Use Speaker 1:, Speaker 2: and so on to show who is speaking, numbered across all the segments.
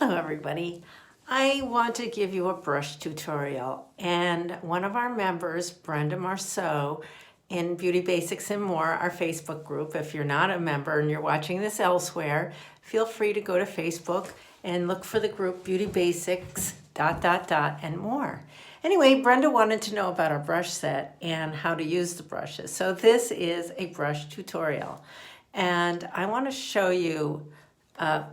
Speaker 1: Hello everybody. I want to give you a brush tutorial, and one of our members, Brenda Marceau, in Beauty Basics and More, our Facebook group. If you're not a member and you're watching this elsewhere, feel free to go to Facebook and look for the group Beauty Basics ... and more. Anyway, Brenda wanted to know about our brush set and how to use the brushes. So this is a brush tutorial, and I want to show you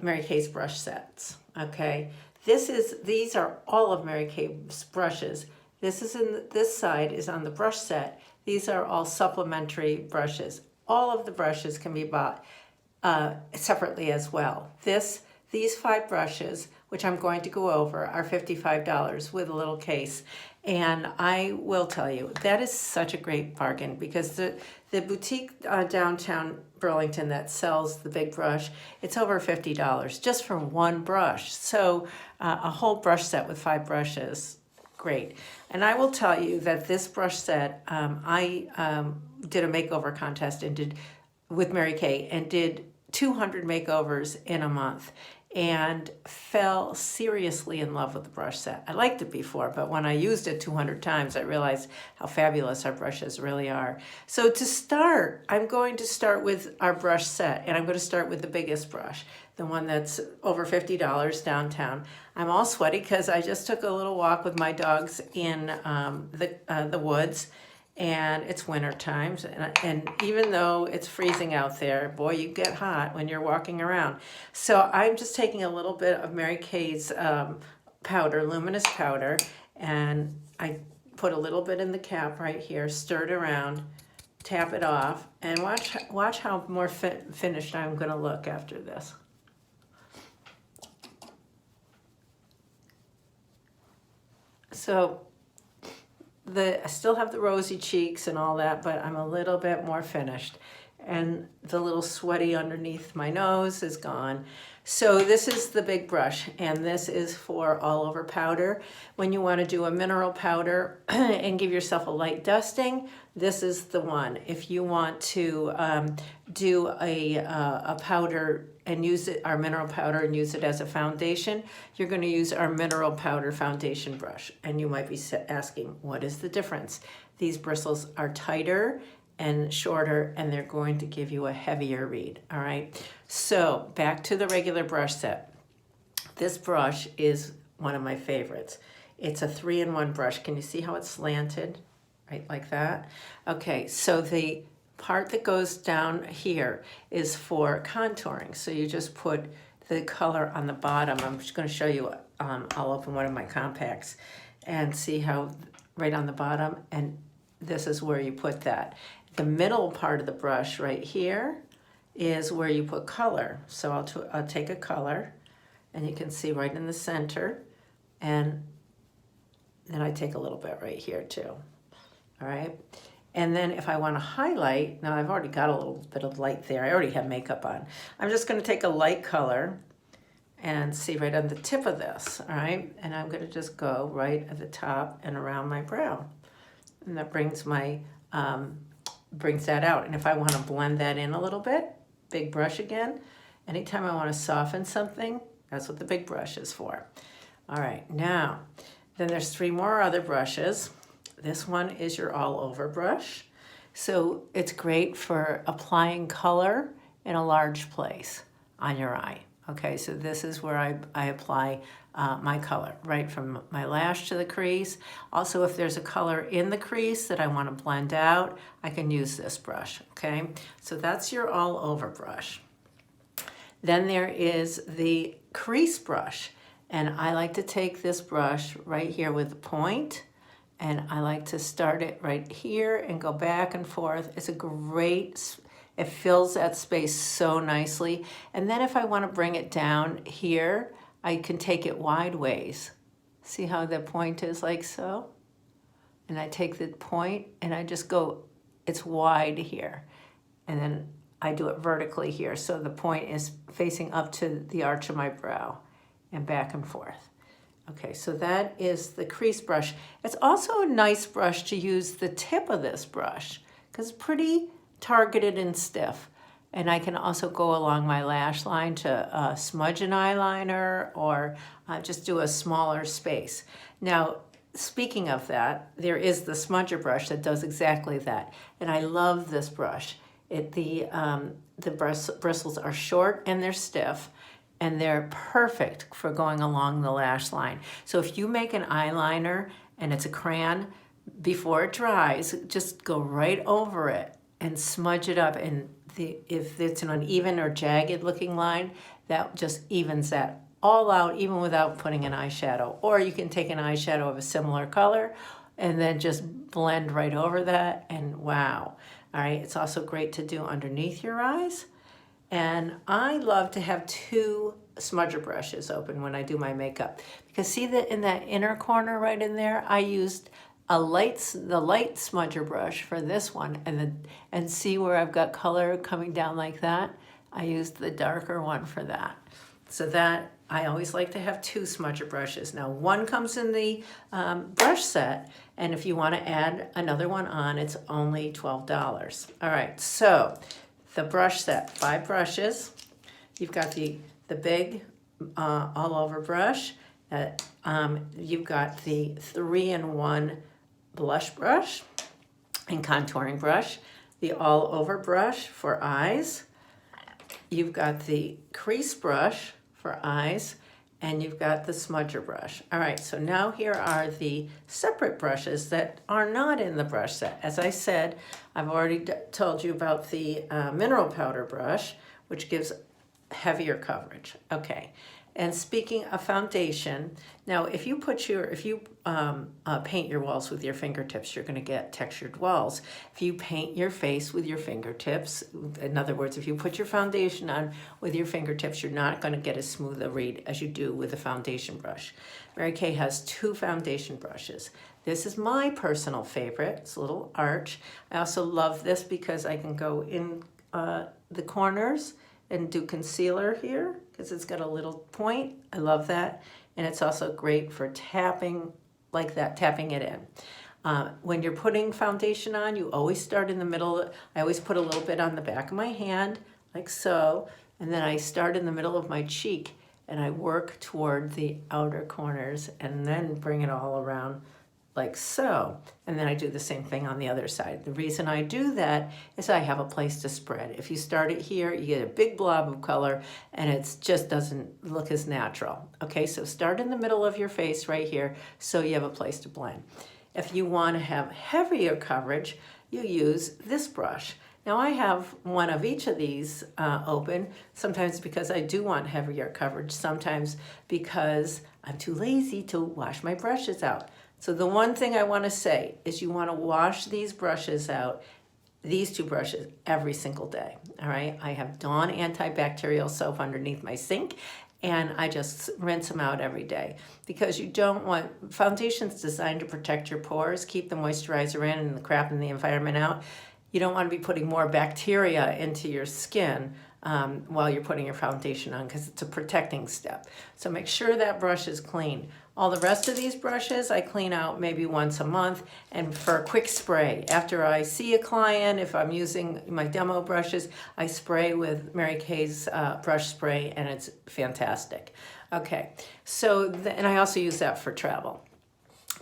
Speaker 1: Mary Kay's brush sets. Okay, these are all of Mary Kay's brushes. This side is on the brush set. These are all supplementary brushes. All of the brushes can be bought separately as well. These 5 brushes, which I'm going to go over, are $55 with a little case. And I will tell you, that is such a great bargain, because the boutique downtown Burlington that sells the big brush, it's over $50 just for one brush. So a whole brush set with 5 brushes, great. And I will tell you that this brush set, I did a makeover contest with Mary Kay and did 200 makeovers in a month, and fell seriously in love with the brush set. I liked it before, but when I used it 200 times, I realized how fabulous our brushes really are. So to start, I'm going to start with our brush set, and I'm going to start with the biggest brush, the one that's over $50 downtown. I'm all sweaty because I just took a little walk with my dogs in the woods, and it's winter times, and even though it's freezing out there, boy, you get hot when you're walking around. So I'm just taking a little bit of Mary Kay's powder, luminous powder, and I put a little bit in the cap right here, stir it around, tap it off, and watch how more finished I'm going to look after this. So I still have the rosy cheeks and all that, but I'm a little bit more finished. And the little sweaty underneath my nose is gone. So this is the big brush, and this is for all over powder. When you want to do a mineral powder and give yourself a light dusting, this is the one. If you want to do a powder and use it, our mineral powder, and use it as a foundation, you're going to use our mineral powder foundation brush. And you might be asking, what is the difference? These bristles are tighter and shorter, and they're going to give you a heavier read. All right, so back to the regular brush set. This brush is one of my favorites. It's a 3-in-1 brush. Can you see how it's slanted? Right, like that. Okay, so the part that goes down here is for contouring. So you just put the color on the bottom. I'm just going to show you. I'll open one of my compacts and see how right on the bottom, and this is where you put that. The middle part of the brush right here is where you put color. So I'll take a color, and you can see right in the center, and then I take a little bit right here too. All right, and then if I want to highlight, now I've already got a little bit of light there. I already have makeup on. I'm just going to take a light color and see right on the tip of this. All right, and I'm going to just go right at the top and around my brow, and that brings that out. And if I want to blend that in a little bit, big brush again. Anytime I want to soften something, that's what the big brush is for. All right, now, then there's 3 more other brushes. This one is your all over brush. So it's great for applying color in a large place on your eye. Okay, so this is where I apply my color, right from my lash to the crease. Also, if there's a color in the crease that I want to blend out, I can use this brush, okay? So that's your all over brush. Then there is the crease brush, and I like to take this brush right here with the point, and I like to start it right here and go back and forth. It's a great, it fills that space so nicely. And then if I want to bring it down here, I can take it wide ways. See how the point is like so? And I take the point and I just go, it's wide here. And then I do it vertically here. So the point is facing up to the arch of my brow and back and forth. Okay, so that is the crease brush. It's also a nice brush to use the tip of this brush because it's pretty targeted and stiff. And I can also go along my lash line to smudge an eyeliner or just do a smaller space. Now, speaking of that, there is the smudger brush that does exactly that. And I love this brush. The bristles are short and they're stiff, and they're perfect for going along the lash line. So if you make an eyeliner and it's a crayon, before it dries, just go right over it and smudge it up. And if it's an uneven or jagged looking line, that just evens that all out, even without putting an eyeshadow. Or you can take an eyeshadow of a similar color and then just blend right over that, and wow. All right, it's also great to do underneath your eyes. And I love to have two smudger brushes open when I do my makeup, because see that in that inner corner right in there, I used the light smudger brush for this one, and see where I've got color coming down like that? I used the darker one for that. So that, I always like to have two smudger brushes. Now one comes in the brush set, and if you want to add another one on, it's only $12. All right, so the brush set, 5 brushes. You've got the big all over brush. You've got the 3-in-1 blush brush and contouring brush, the all over brush for eyes. You've got the crease brush for eyes, and you've got the smudger brush. All right, so now here are the separate brushes that are not in the brush set. As I said, I've already told you about the mineral powder brush, which gives heavier coverage. Okay, and speaking of foundation, now if you paint your walls with your fingertips, you're going to get textured walls. If you paint your face with your fingertips, in other words, if you put your foundation on with your fingertips, you're not going to get as smooth a read as you do with a foundation brush. Mary Kay has 2 foundation brushes. This is my personal favorite. It's a little arch. I also love this because I can go in the corners and do concealer here because it's got a little point. I love that. And it's also great for tapping like that, tapping it in. When you're putting foundation on, you always start in the middle. I always put a little bit on the back of my hand, like so, and then I start in the middle of my cheek and I work toward the outer corners and then bring it all around like so. And then I do the same thing on the other side. The reason I do that is I have a place to spread. If you start it here, you get a big blob of color and it just doesn't look as natural. Okay, so start in the middle of your face right here so you have a place to blend. If you want to have heavier coverage, you use this brush. Now I have one of each of these open, sometimes because I do want heavier coverage, sometimes because I'm too lazy to wash my brushes out. So the one thing I want to say is you want to wash these brushes out, these 2 brushes, every single day, all right? I have Dawn antibacterial soap underneath my sink, and I just rinse them out every day because you don't want, foundation's designed to protect your pores, keep the moisturizer in and the crap in the environment out. You don't want to be putting more bacteria into your skin while you're putting your foundation on because it's a protecting step. So make sure that brush is clean. All the rest of these brushes I clean out maybe once a month, and for a quick spray. After I see a client, if I'm using my demo brushes, I spray with Mary Kay's brush spray, and it's fantastic. Okay, so and I also use that for travel.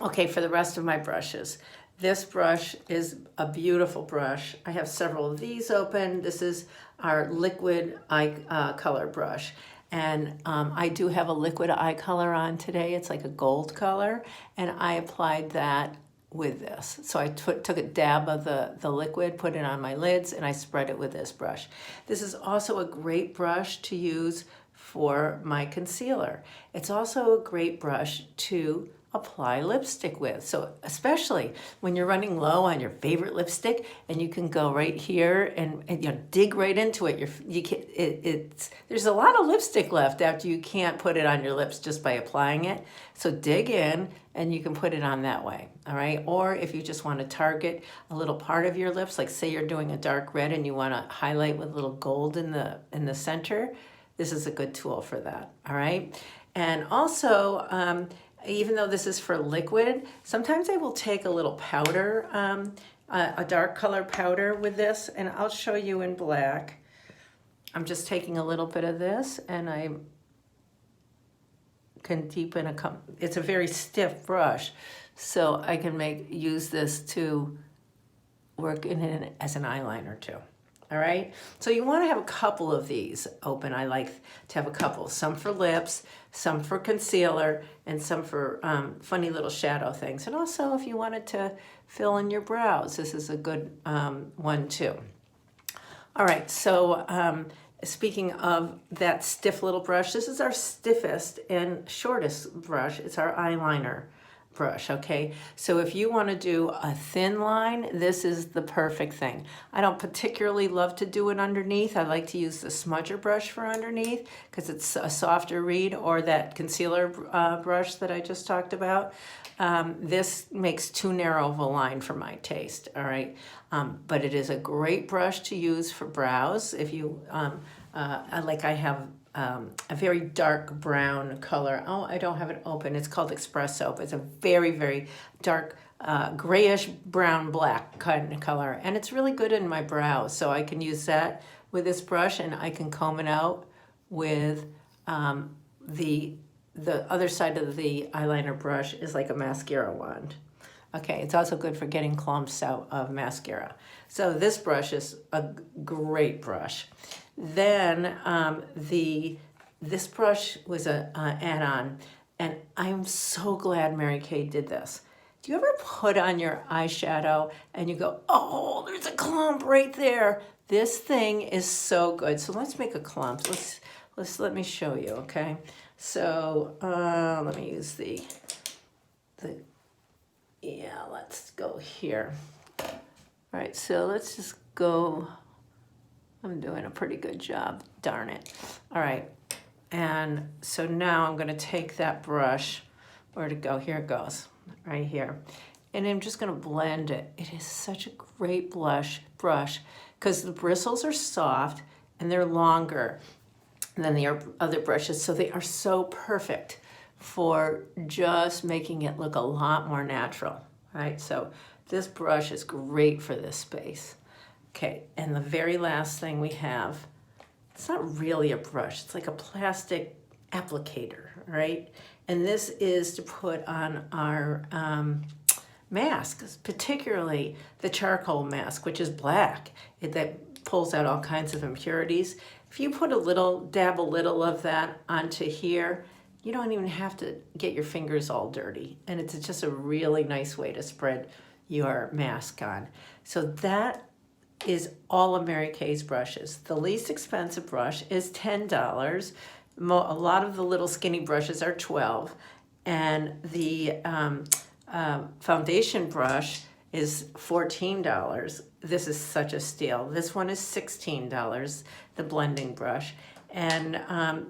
Speaker 1: Okay, for the rest of my brushes. This brush is a beautiful brush. I have several of these open. This is our liquid eye color brush. And I do have a liquid eye color on today. It's like a gold color. And I applied that with this. So I took a dab of the liquid, put it on my lids, and I spread it with this brush. This is also a great brush to use for my concealer. It's also a great brush to apply lipstick with. So especially when you're running low on your favorite lipstick, and you can go right here and you know, dig right into it. There's a lot of lipstick left after you can't put it on your lips just by applying it. So dig in and you can put it on that way. All right. Or if you just want to target a little part of your lips, like say you're doing a dark red and you want to highlight with a little gold in the center, this is a good tool for that. All right. And also, even though this is for liquid, sometimes I will take a little powder, a dark color powder with this, and I'll show you in black. I'm just taking a little bit of this and I can deepen it's a very stiff brush, so I can use this to work in it as an eyeliner too. All right, so you want to have a couple of these open. I like to have a couple, some for lips, some for concealer, and some for funny little shadow things. And also if you wanted to fill in your brows, this is a good one too. All right, so speaking of that stiff little brush, this is our stiffest and shortest brush. It's our eyeliner brush, okay? So if you want to do a thin line, this is the perfect thing. I don't particularly love to do it underneath. I like to use the smudger brush for underneath because it's a softer read, or that concealer brush that I just talked about. This makes too narrow of a line for my taste, all right? But it is a great brush to use for brows. If you, I have a very dark brown color. Oh, I don't have it open. It's called Espresso. It's a very, very dark grayish brown black kind of color. And it's really good in my brows. So I can use that with this brush, and I can comb it out with the other side of the eyeliner brush is like a mascara wand. Okay, it's also good for getting clumps out of mascara. So this brush is a great brush. Then this brush was an add-on, and I'm so glad Mary Kay did this. Do you ever put on your eyeshadow and you go, oh, there's a clump right there? This thing is so good. So let's make a clump. Let me show you, okay? So let me use yeah, let's go here. All right, so let's just go. I'm doing a pretty good job, darn it. All right, and so now I'm gonna take that brush, where'd it go? Here it goes, right here. And I'm just gonna blend it. It is such a great brush because the bristles are soft and they're longer than the other brushes, so they are so perfect for just making it look a lot more natural, right? So this brush is great for this space. Okay, and the very last thing we have, it's not really a brush, it's like a plastic applicator, right? And this is to put on our masks, particularly the charcoal mask, which is black. That pulls out all kinds of impurities. If you put dab a little of that onto here, you don't even have to get your fingers all dirty. And it's just a really nice way to spread your mask on. So that is all of Mary Kay's brushes. The least expensive brush is $10. A lot of the little skinny brushes are $12. And the foundation brush is $14. This is such a steal. This one is $16, the blending brush. And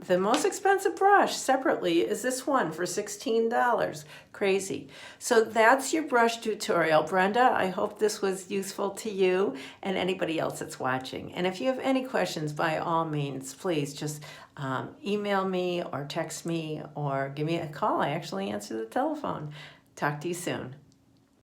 Speaker 1: the most expensive brush separately is this one for $16. Crazy. So that's your brush tutorial. Brenda, I hope this was useful to you and anybody else that's watching. And if you have any questions, by all means, please just email me or text me or give me a call. I actually answer the telephone. Talk to you soon.